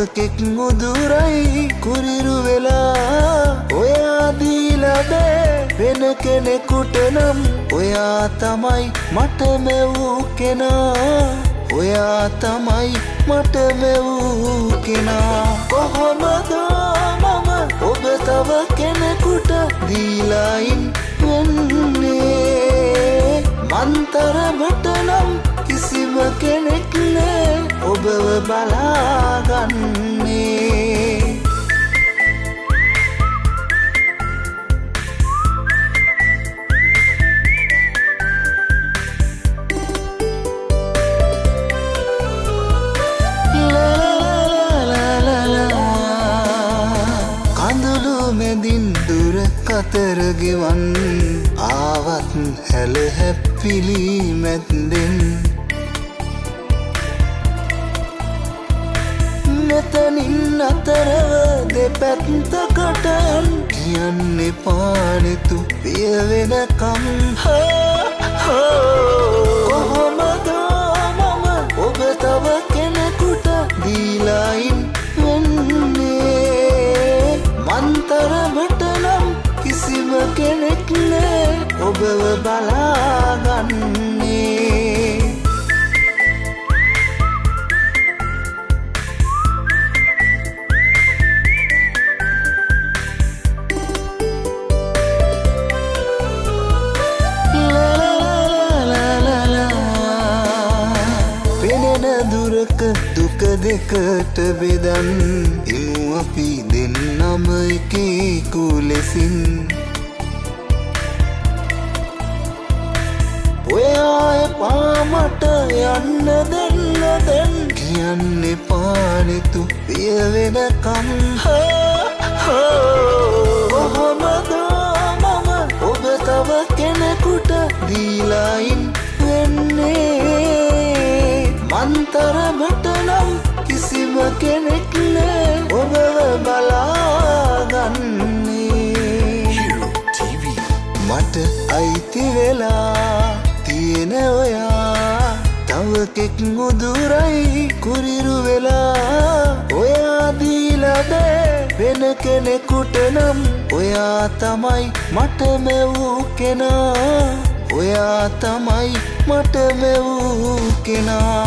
තවකෙක් මුදුරයි කුරිරු වෙලා ඔයා දීලා දේ වෙන කෙනෙකුට නම් ඔයා තමයි මට මෙවූ කෙනා ඔයා තමයි මට මෙවූ කෙනා කොහොමද මම ඔබ තව කෙනෙකුට දීලායින් වෙන්නේ මන්තරමට නම් කිසිම කෙනෙක් නෑ ඔබව බලාගන්නේ කඳුළු මැදින් දුර කතර ගෙවන් ආවත් හැල හැප්පිලි මැද්දෙන් මෙතනින් අතරව දෙපැත්තකට කියන්න පානෙතු පිය වෙනකම් කොහොමද මම ඔබ තව කෙනෙකුට දීලායින් වෙන්නේ මන්තරමට නම් කිසිම කෙනෙක් නෑ ඔබව බලාගන්නේ දුරක දුක දෙකට බෙදන් ඉමු අපි දෙන්නම එකෙකු ලෙසින් ඔයා එපා මට යන්න දෙන්න දැන් කියන්න පානෙතු පිය වෙනකම් කොහොමද මම ඔබ තව කෙනෙකුට දීලායින් වෙන්නේ මන්තරමට නම් කිසිම කෙනෙක් නෑ ඔබව බලාගන්නේ මට අයිති වෙලා තියෙන ඔයා තවකෙක් මුදුරයි කුරිරු වෙලා ඔයා දීලා දේ වෙන කෙනෙකුට නම් ඔයා තමයි මට මෙවූ කෙනා ඔයා තමයි මට මෙවූ කෙනා